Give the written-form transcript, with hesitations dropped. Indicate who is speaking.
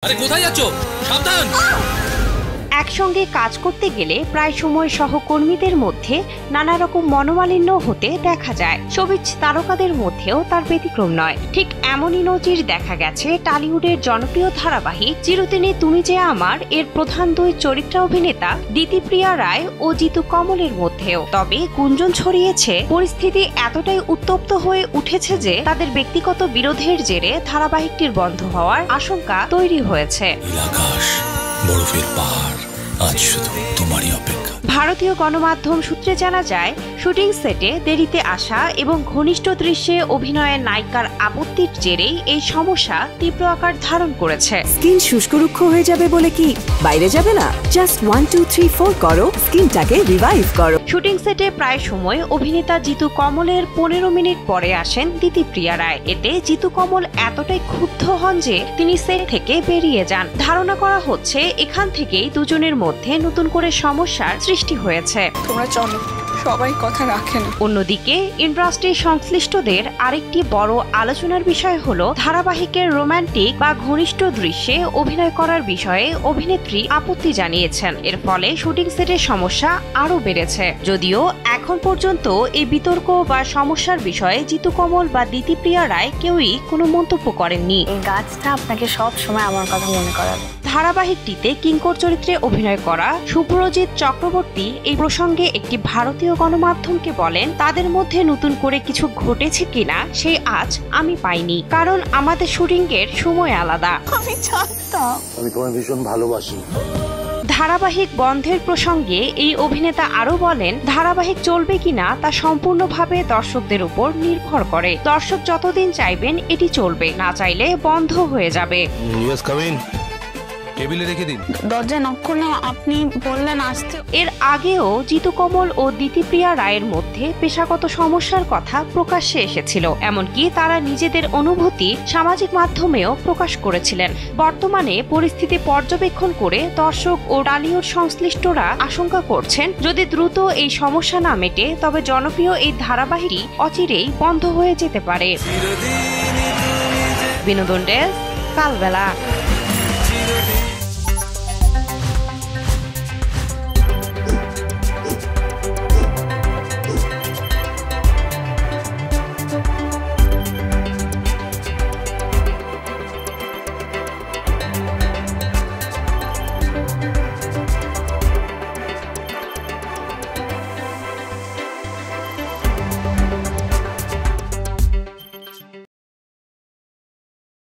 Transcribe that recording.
Speaker 1: আরে কোথায় যাচ্ছো? সাবধান।
Speaker 2: একসঙ্গে কাজ করতে গেলে প্রায় সময় সহকর্মীদের মধ্যে নানা রকম মনোমালিন্য হতে দেখা যায়। শোবিজ তারকাদের মধ্যেও তার ব্যতিক্রম নয়। ঠিক এমনই নজির দেখা গেছে টলিউডের জনপ্রিয় ধারাবাহিক চিরদিনই তুমি যে আমার এর প্রধান দুই চরিত্র অভিনেতা দিতিপ্রিয়া রায় ও জিতু কমলের মধ্যেও। তবে গুঞ্জন ছড়িয়েছে পরিস্থিতি এতটাই উত্তপ্ত হয়ে উঠেছে যে তাদের ব্যক্তিগত বিরোধের জেরে ধারাবাহিকটির বন্ধ হওয়ার আশঙ্কা তৈরি হয়েছে।
Speaker 1: বরফের পাহাড় আজ শুধু তোমারই অপেক্ষা।
Speaker 2: ভারতীয় গণমাধ্যম সূত্রে জানা যায়, শুটিং সেটে দেরিতে আসা এবং ঘনিষ্ঠ দৃশ্যে অভিনয়ের নায়িকার আপত্তির জেরেই এই সমস্যা তীব্র আকার ধারণ করেছে।
Speaker 3: স্কিন শুষ্ক রুক্ষ হয়ে যাবে বলে কি বাইরে যাবে না? জাস্ট 1 2 3 4 করো, স্কিনটাকে রিভাইভ করো।
Speaker 2: শুটিং সেটে প্রায় সময় অভিনেতা জিতু কমলের 15 মিনিট পরে আসেন দিতিপ্রিয়া রায়। এতে জিতু কমল এতটাই ক্ষুব্ধ হন যে তিনি সেট থেকে বেরিয়ে যান। ধারণা করা হচ্ছে এখান থেকেই দুজনের মধ্যে নতুন করে সমস্যার সৃষ্টি হয়েছে।
Speaker 4: তোমরা চলো, সবাই কথা রাখে না।
Speaker 2: অন্যদিকে ইন্ডাস্ট্রি সংশ্লিষ্টদের আরেকটি বড় আলোচনার বিষয় হলো ধারাবাহিকের রোমান্টিক বা ঘনিষ্ঠ দৃশ্যে অভিনয় করার বিষয়ে অভিনেত্রী আপত্তি জানিয়েছেন। এর ফলে শুটিং সেটের সমস্যা আরো বেড়েছে। যদিও এখন পর্যন্ত এই বিতর্ক বা সমস্যার বিষয়ে জিতু কমল বা দিতিপ্রিয়া রায় কেউই কোনো মন্তব্য করেননি।
Speaker 4: এই গাছটা আপনাকে সব সময় আমার কথা মনে করাবে।
Speaker 2: ধারাবাহিকটিতে কিঙ্কর চরিত্রে অভিনয় করা শুভ্রজিৎ চক্রবর্তী এই প্রসঙ্গে একটি ভারতীয় গণমাধ্যমকে বলেন, তাদের মধ্যে নতুন করে কিছু ঘটেছে কিনা সেই আজ আমি পাইনি, কারণ আমাদের শুটিং এর সময় আলাদা।
Speaker 4: আমি জানতাম,
Speaker 5: আমি তোমায় ভীষণ ভালোবাসি।
Speaker 2: ধারাবাহিক বন্ধের প্রসঙ্গে এই অভিনেতা আরো বলেন, ধারাবাহিক চলবে কিনা তা সম্পূর্ণভাবে দর্শকদের উপর নির্ভর করে। দর্শক যতদিন চাইবেন এটি চলবে, না চাইলে বন্ধ হয়ে যাবে।
Speaker 1: টেবিলে রেখে দিন।
Speaker 4: দরজা নক করলে আপনি বললেন আসতে।
Speaker 2: এর আগেও জিতু কমল ও দিতিপ্রিয়া রায়ের মধ্যে পেশাগত সমস্যার কথা প্রকাশ্যে এসেছিল। এমনকি তারা নিজেদের অনুভূতি সামাজিক মাধ্যমেও প্রকাশ করেছিলেন। বর্তমানে পরিস্থিতি পর্যবেক্ষণ করে দর্শক ও টলিউড সংশ্লিষ্টরা আশঙ্কা করছেন, যদি দ্রুত এই সমস্যা না মেটে তবে জনপ্রিয় এই ধারাবাহিকটি অচিরেই বন্ধ হয়ে যেতে পারে। বিনোদন ডেস্ক, কালবেলা।